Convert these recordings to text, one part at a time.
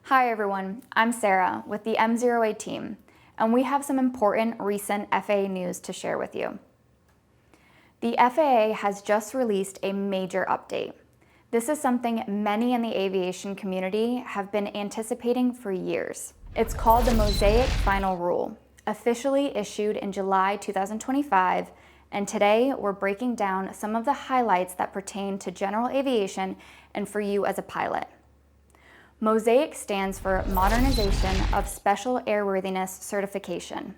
Hi everyone, I'm Sara with the MzeroA team, and we have some important recent FAA news to share with you. The FAA has just released a major update. This is something many in the aviation community have been anticipating for years. It's called the Mosaic Final Rule, officially issued in July 2025, and today we're breaking down some of the highlights that pertain to general aviation and for you as a pilot. Mosaic stands for Modernization of Special Airworthiness Certification.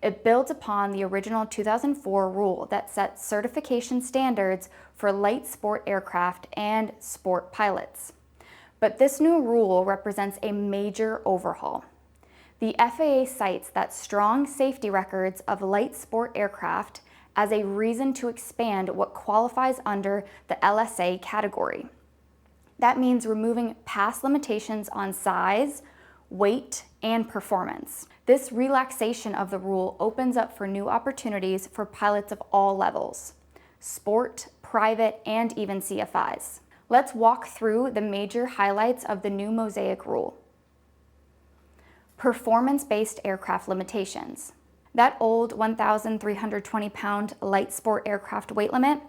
It builds upon the original 2004 rule that sets certification standards for light sport aircraft and sport pilots. But this new rule represents a major overhaul. The FAA cites that strong safety records of light sport aircraft as a reason to expand what qualifies under the LSA category. That means removing past limitations on size, weight, and performance. This relaxation of the rule opens up for new opportunities for pilots of all levels: sport, private, and even CFIs. Let's walk through the major highlights of the new Mosaic rule. Performance-based aircraft limitations. That old 1,320-pound light sport aircraft weight limit,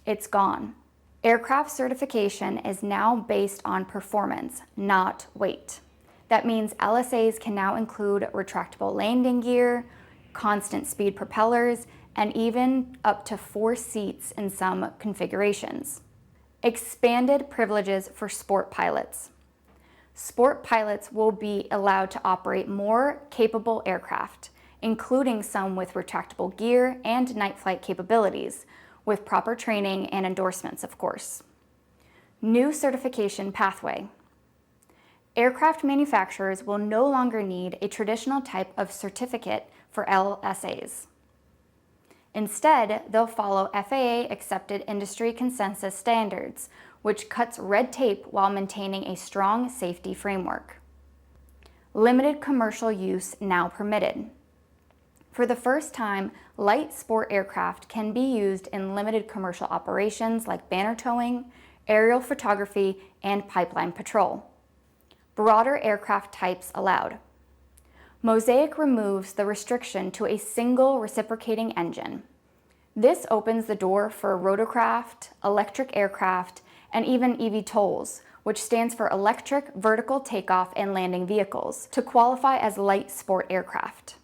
it's gone. Aircraft certification is now based on performance, not weight. That means LSAs can now include retractable landing gear, constant speed propellers, and even up to 4 seats in some configurations. Expanded privileges for sport pilots. Sport pilots will be allowed to operate more capable aircraft, including some with retractable gear and night flight capabilities, with proper training and endorsements, of course. New certification pathway. Aircraft manufacturers will no longer need a traditional type of certificate for LSAs. Instead, they'll follow FAA-accepted industry consensus standards, which cuts red tape while maintaining a strong safety framework. Limited commercial use now permitted. For the first time, light sport aircraft can be used in limited commercial operations like banner towing, aerial photography, and pipeline patrol. Broader aircraft types allowed. Mosaic removes the restriction to a single reciprocating engine. This opens the door for rotorcraft, electric aircraft, and even eVTOLs, which stands for Electric Vertical Takeoff and Landing Vehicles, to qualify as light sport aircraft.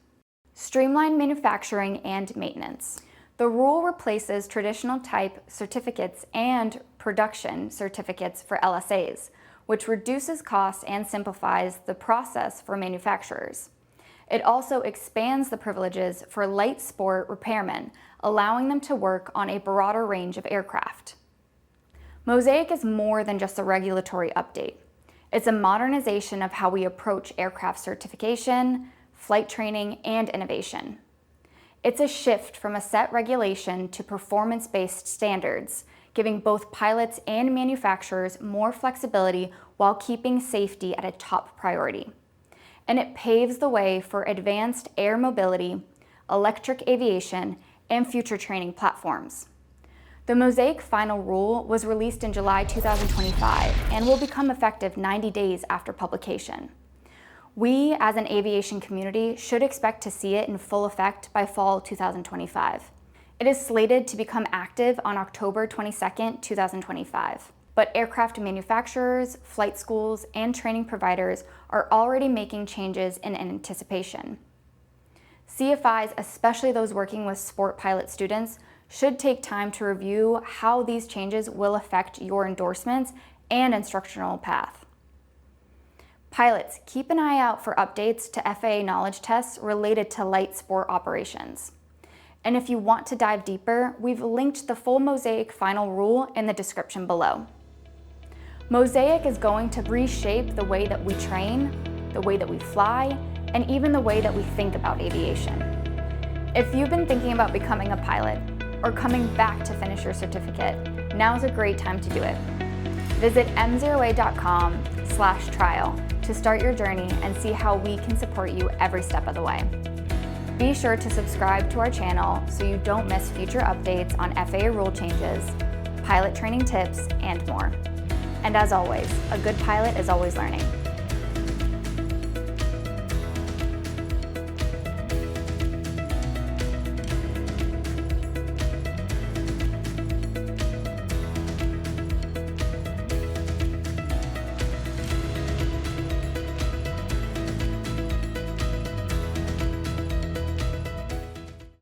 Streamline manufacturing and maintenance. The rule replaces traditional type certificates and production certificates for LSAs, which reduces costs and simplifies the process for manufacturers. It also expands the privileges for light sport repairmen, allowing them to work on a broader range of aircraft. Mosaic is more than just a regulatory update. It's a modernization of how we approach aircraft certification, flight training, and innovation. It's a shift from a set regulation to performance-based standards, giving both pilots and manufacturers more flexibility while keeping safety at a top priority. And it paves the way for advanced air mobility, electric aviation, and future training platforms. The Mosaic Final Rule was released in July 2025 and will become effective 90 days after publication. We, as an aviation community, should expect to see it in full effect by fall 2025. It is slated to become active on October 22, 2025. But aircraft manufacturers, flight schools, and training providers are already making changes in anticipation. CFIs, especially those working with sport pilot students, should take time to review how these changes will affect your endorsements and instructional path. Pilots, keep an eye out for updates to FAA knowledge tests related to light sport operations. And if you want to dive deeper, we've linked the full Mosaic Final Rule in the description below. Mosaic is going to reshape the way that we train, the way that we fly, and even the way that we think about aviation. If you've been thinking about becoming a pilot or coming back to finish your certificate, now's a great time to do it. Visit MzeroA.com/trial to start your journey and see how we can support you every step of the way. Be sure to subscribe to our channel so you don't miss future updates on FAA rule changes, pilot training tips, and more. And as always, a good pilot is always learning.